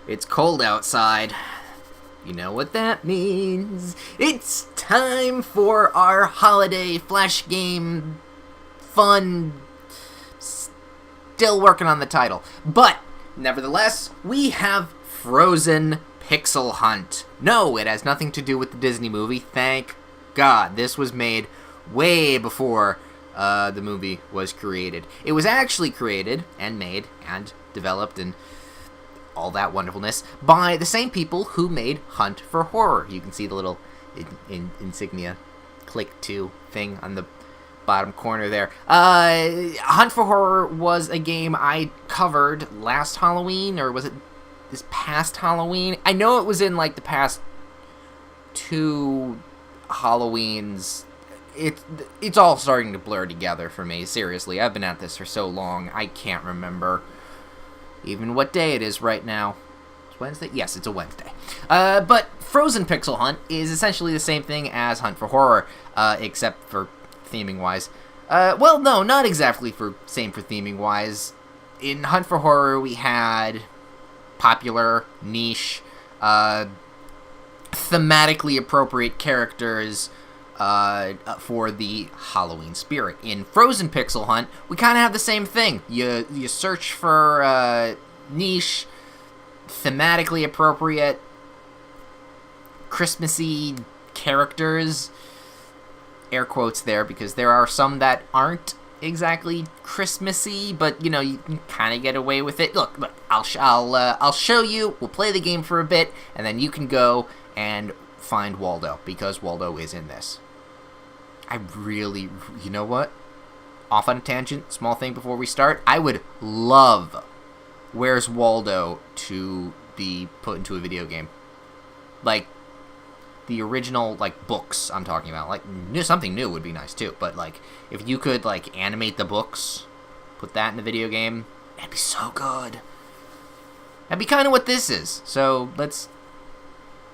It's cold outside. You know what that means. It's time for our holiday flash game fun. Still working on the title. But, nevertheless, we have Frozen Pixel Hunt. No, it has nothing to do with the Disney movie. Thank God. This was made way before the movie was created. It was actually created and made and developed and all that wonderfulness by the same people who made Hunt for Horror. You can see the little insignia click to thing on the bottom corner there. Hunt for Horror was a game I covered last Halloween, or was it this past Halloween? I know it was in like the past 2 Halloweens. It's all starting to blur together for me. Seriously, I've been at this for so long, I can't remember even what day it is right now. It's Wednesday? Yes, it's a Wednesday. But Frozen Pixel Hunt is essentially the same thing as Hunt for Horror, except for theming-wise. Well, no, not exactly same for theming-wise. In Hunt for Horror, we had popular, niche, thematically appropriate characters for the Halloween spirit. In Frozen Pixel Hunt, we kind of have the same thing. You search for niche, thematically appropriate, Christmassy characters. Air quotes there, because there are some that aren't exactly Christmassy, but you know, you can kind of get away with it. Look, I'll show you. We'll play the game for a bit, and then you can go and find Waldo, because Waldo is in this. I really, you know what? Off on a tangent, small thing before we start. I would love Where's Waldo to be put into a video game. Like, the original, like, books I'm talking about. Like, something new would be nice, too. But, like, if you could, like, animate the books, put that in the video game, that'd be so good. That'd be kind of what this is. So, let's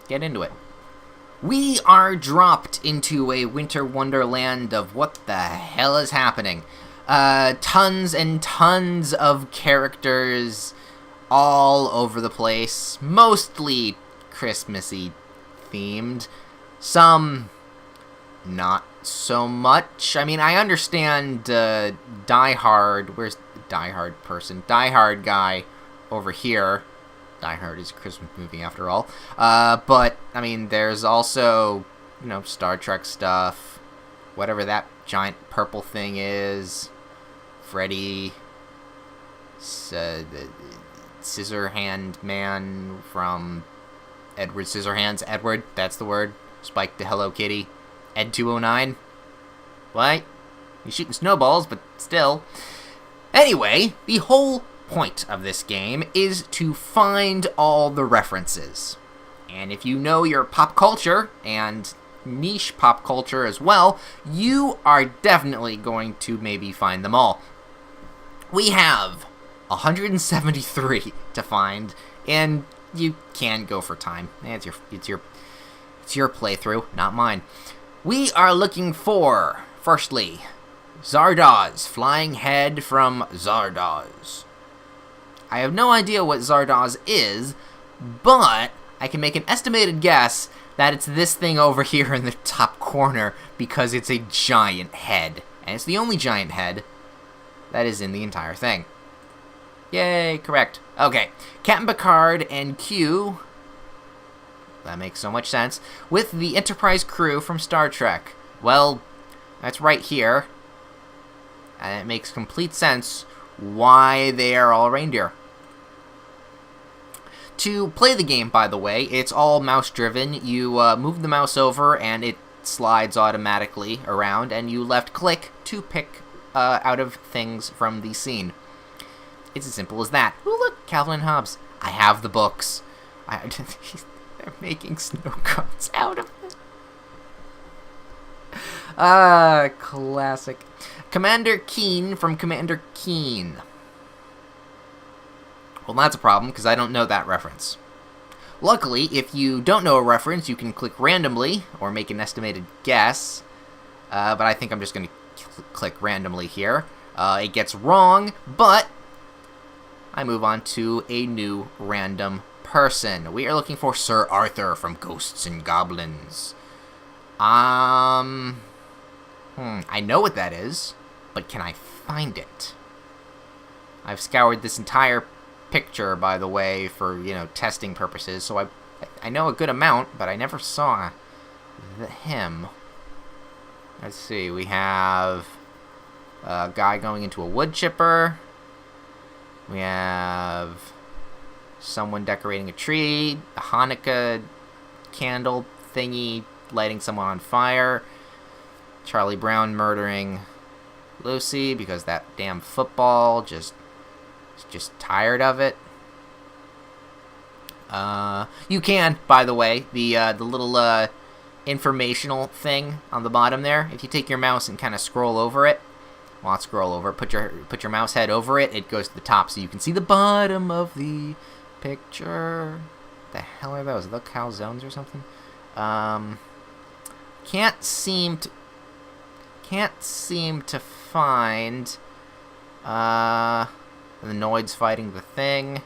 get into it. We are dropped into a winter wonderland of what the hell is happening. Tons and tons of characters all over the place. Mostly Christmassy themed. Some not so much. I mean, I understand Die Hard. Where's the Die Hard person? Die Hard guy over here. Die Hard is a Christmas movie after all. But, I mean, there's also, you know, Star Trek stuff. Whatever that giant purple thing is. Freddy. The Scissorhand Man from Edward Scissorhands. Edward, that's the word. Spike the Hello Kitty. Ed 209. What? He's shooting snowballs, but still. Anyway, the whole point of this game is to find all the references. And if you know your pop culture, and niche pop culture as well, you are definitely going to maybe find them all. We have 173 to find, and you can go for time. It's your playthrough, not mine. We are looking for, firstly, Zardoz, flying head from Zardoz. I have no idea what Zardoz is, but I can make an estimated guess that it's this thing over here in the top corner, because it's a giant head. And it's the only giant head that is in the entire thing. Yay, correct. Okay, Captain Picard and Q, that makes so much sense, with the Enterprise crew from Star Trek. Well, that's right here. And it makes complete sense why they are all reindeer. To play the game, by the way, it's all mouse-driven. You move the mouse over, and it slides automatically around, and you left-click to pick out of things from the scene. It's as simple as that. Ooh, look, Calvin and Hobbes. I have the books. They're making snow cones out of it. Classic. Commander Keen from Commander Keen. Well, that's a problem, because I don't know that reference. Luckily, if you don't know a reference, you can click randomly, or make an estimated guess. But I think I'm just going to click randomly here. It gets wrong, but I move on to a new random person. We are looking for Sir Arthur from Ghosts and Goblins. I know what that is, but can I find it? I've scoured this entire picture, by the way, for, testing purposes, so I know a good amount, but I never saw him. Let's see, we have a guy going into a wood chipper. We have someone decorating a tree, a Hanukkah candle thingy, lighting someone on fire. Charlie Brown murdering Lucy because that damn football just tired of it. You can, by the way, the little informational thing on the bottom there. If you take your mouse and kind of scroll over it, not scroll over, put your mouse head over it, it goes to the top, so you can see the bottom of the picture. The hell are those? Are those calzones or something? Can't seem to find the Noid's fighting the thing.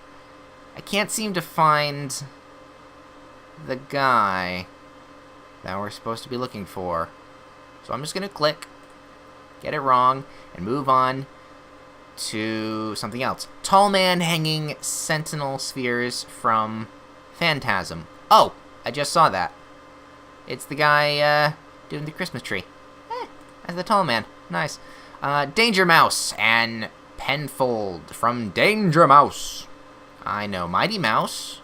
I can't seem to find the guy that we're supposed to be looking for. So I'm just gonna click, get it wrong, and move on to something else. Tall man hanging sentinel spheres from Phantasm. Oh, I just saw that. It's the guy doing the Christmas tree. That's the tall man. Nice. Danger Mouse and Penfold from Danger Mouse. I know. Mighty Mouse.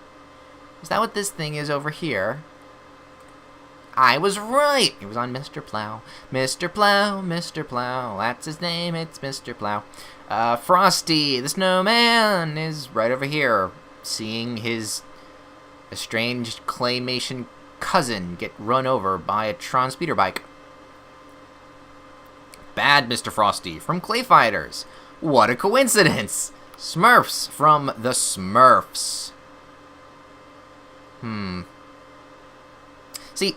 Is that what this thing is over here? I was right. It was on Mr. Plow. Mr. Plow, Mr. Plow. That's his name. It's Mr. Plow. Frosty, the snowman, is right over here, seeing his estranged claymation cousin get run over by a Tron speeder bike. Bad Mr. Frosty from Clay Fighters. What a coincidence. Smurfs from the Smurfs. See,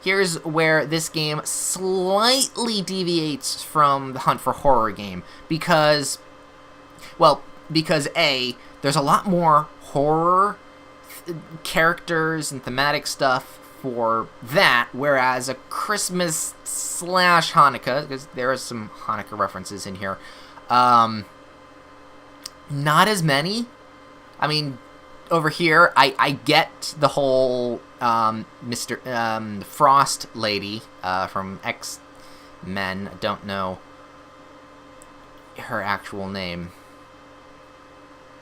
here's where this game slightly deviates from the Hunt for Horror game. Because A, there's a lot more horror characters and thematic stuff for that, whereas a Christmas / Hanukkah, because there are some Hanukkah references in here, not as many. I mean, over here, I get the whole Mr. Frost lady from X-Men. I don't know her actual name.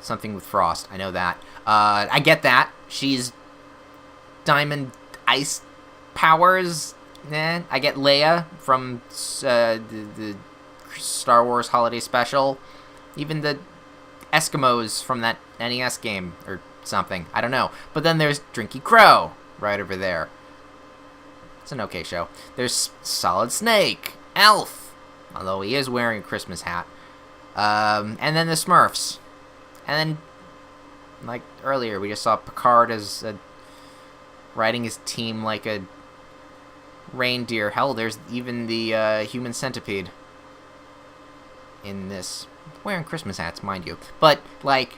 Something with Frost. I know that. I get that. She's Diamond Ice powers. I get Leia from the Star Wars Holiday Special. Even the Eskimos from that NES game or something. I don't know. But then there's Drinky Crow right over there. It's an okay show. There's Solid Snake, Elf, although he is wearing a Christmas hat. And then the Smurfs. And then, like earlier, we just saw Picard as riding his team like a reindeer. Hell, there's even the human centipede in this. Wearing Christmas hats, mind you. But, like,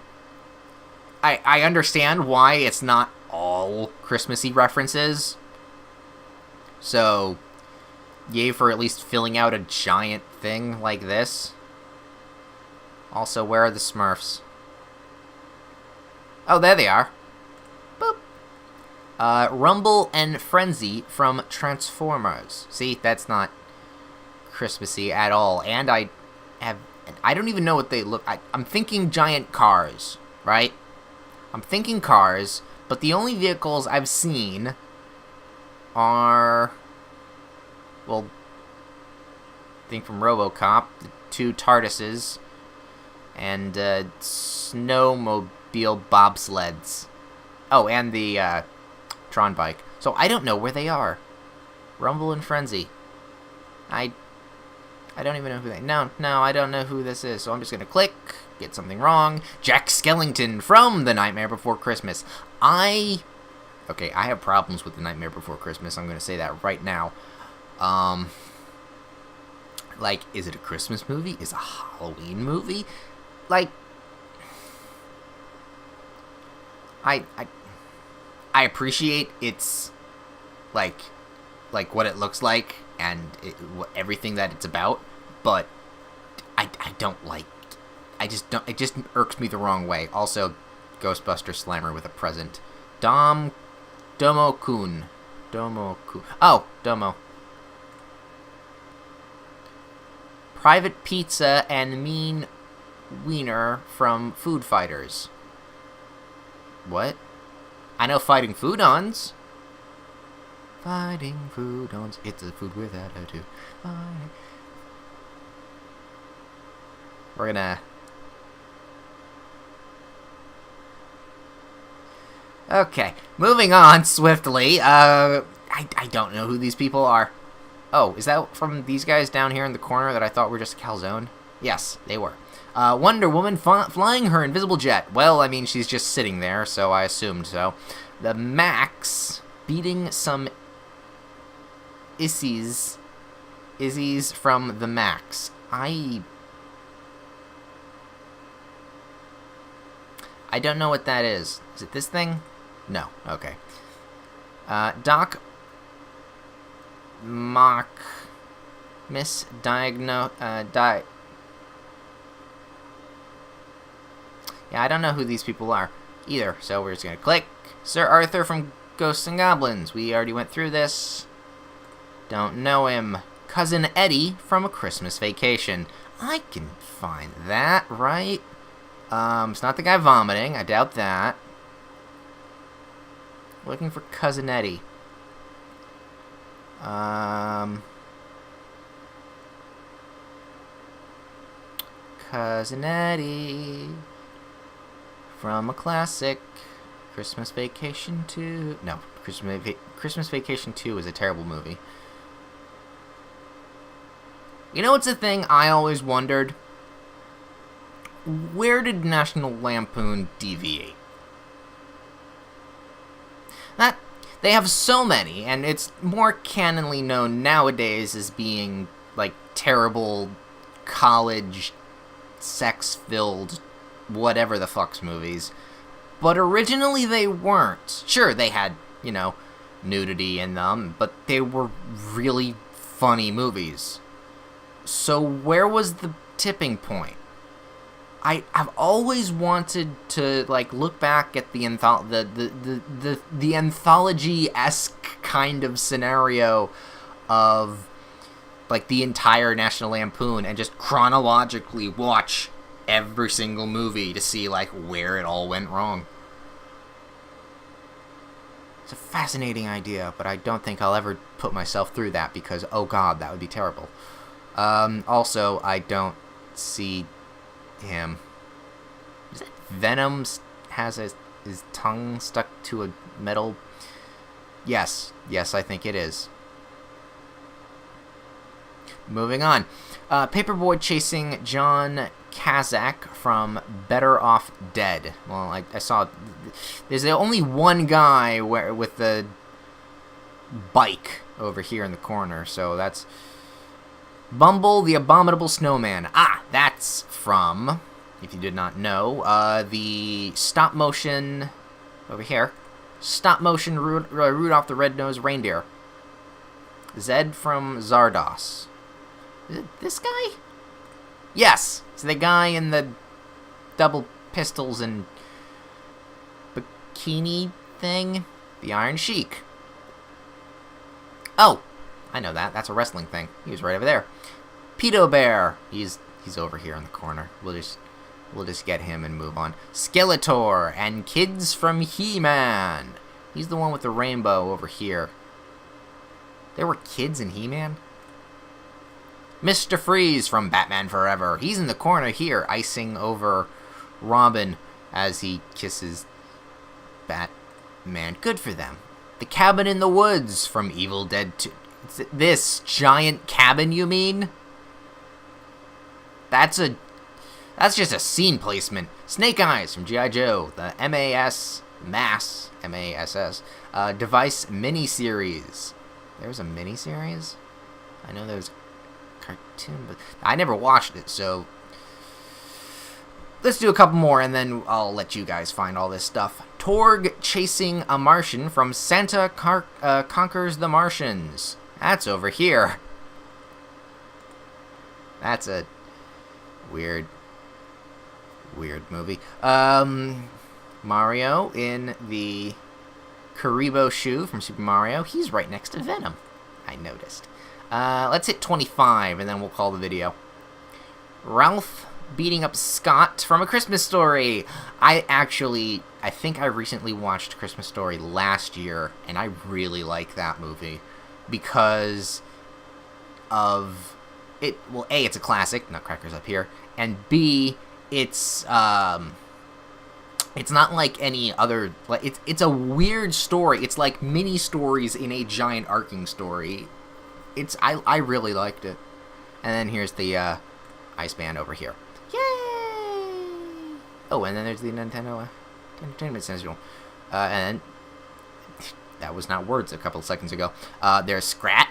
I understand why it's not all Christmassy references. So, yay for at least filling out a giant thing like this. Also, where are the Smurfs? Oh, there they are. Boop. Rumble and Frenzy from Transformers. See, that's not Christmassy at all. And I don't even know what they look like. I'm thinking giant cars, right? I'm thinking cars, but the only vehicles I've seen are, well, I think from RoboCop, the two TARDISes, and snowmobile bobsleds. Oh, and the Tron bike. So I don't know where they are. Rumble and Frenzy. I don't even know who they... No, I don't know who this is, so I'm just gonna click, get something wrong. Jack Skellington from The Nightmare Before Christmas. Okay, I have problems with The Nightmare Before Christmas, I'm gonna say that right now. Like, is it a Christmas movie? Is it a Halloween movie? Like, I appreciate its like what it looks like and everything that it's about, but I don't like. I just don't. It just irks me the wrong way. Also, Ghostbuster Slammer with a present. Domo-kun. Oh, Domo. Private Pizza and Mean Wiener from Food Fighters. What? I know Fighting Foodons. Fighting Foodons. It's a food with attitude. We're gonna... Okay, moving on swiftly. I don't know who these people are. Oh, is that from these guys down here in the corner that I thought were just a calzone? Yes, they were. Wonder Woman flying her invisible jet. Well, I mean, she's just sitting there, so I assumed so. The Max beating some Izzies from the Max. I don't know what that is. Is it this thing? No. Okay. Doc Mock Yeah, I don't know who these people are either, so we're just gonna click. Sir Arthur from Ghosts and Goblins. We already went through this. Don't know him. Cousin Eddie from A Christmas Vacation. I can find that, right? It's not the guy vomiting. I doubt that. Looking for Cousin Eddie. Cousin Eddie from a classic, Christmas Vacation 2. No, Christmas Vacation 2 is a terrible movie. You know what's the thing I always wondered? Where did National Lampoon deviate? That they have so many, and it's more canonly known nowadays as being like terrible college sex-filled whatever the fuck's movies. But originally they weren't. Sure, they had, you know, nudity in them, but they were really funny movies. So where was the tipping point? I've always wanted to like look back at the anthology-esque kind of scenario of like the entire National Lampoon and just chronologically watch every single movie to see like where it all went wrong. It's a fascinating idea, but I don't think I'll ever put myself through that because, oh god, that would be terrible. Also, I don't see him. Is it Venom has his tongue stuck to a metal? Yes, I think it is. Moving on. Paperboy chasing John Kazak from Better Off Dead. Well, I saw... There's only one guy with the bike over here in the corner, so that's... Bumble the Abominable Snowman. Ah, that's from, if you did not know, the stop-motion... Over here. Stop-motion Rudolph the Red-Nosed Reindeer. Zed from Zardos. Is it this guy? Yes! It's the guy in the double pistols and bikini thing. The Iron Sheik. Oh! I know that. That's a wrestling thing. He was right over there. Pedo Bear. He's over here in the corner. We'll just get him and move on. Skeletor and Kids from He-Man. He's the one with the rainbow over here. There were kids in He-Man? Mr. Freeze from Batman Forever. He's in the corner here, icing over Robin as he kisses Batman. Good for them. The Cabin in the Woods from Evil Dead 2. This giant cabin, you mean? That's just a scene placement. Snake Eyes from G.I. Joe. The MASS Device miniseries. There's a miniseries? I know there's a cartoon, but I never watched it, so Let's do a couple more, and then I'll let you guys find all this stuff. Torg chasing a Martian from Santa Conquers the Martians. That's over here. That's a weird movie. Mario in the Karibo shoe from Super Mario. He's right next to Venom, I noticed. Let's hit 25, and then we'll call the video. Ralph beating up Scott from A Christmas Story. I think I recently watched Christmas Story last year, and I really like that movie because of it. Well, A, it's a classic, Nutcracker's up here, and B, it's not like any other, like it's a weird story. It's like mini stories in a giant arcing story. I really liked it. And then here's the Ice Band over here. Yay! Oh, and then there's the Nintendo Entertainment Central. And that was not words a couple of seconds ago. There's Scrat.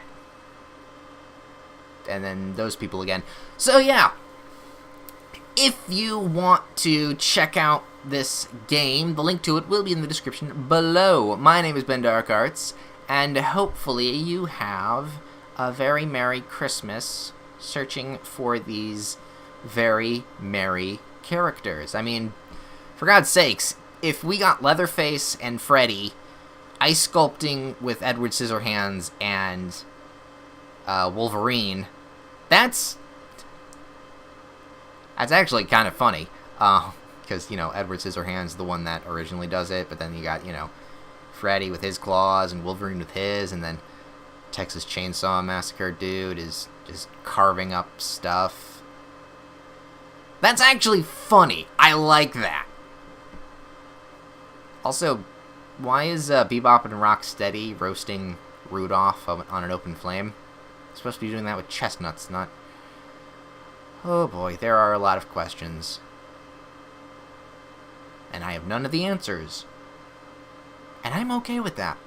And then those people again. So yeah, if you want to check out this game, the link to it will be in the description below. My name is Ben Dark Arts, and hopefully you have a very Merry Christmas searching for these very merry characters. I mean, for God's sakes, if we got Leatherface and Freddy ice sculpting with Edward Scissorhands and Wolverine, that's actually kind of funny. Because, Edward Scissorhands is the one that originally does it, but then you got, Freddy with his claws and Wolverine with his, and then Texas Chainsaw Massacre dude is just carving up stuff. That's actually funny. I like that. Also, why is Bebop and Rocksteady roasting Rudolph on an open flame? They're supposed to be doing that with chestnuts, not... Oh boy, there are a lot of questions. And I have none of the answers. And I'm okay with that.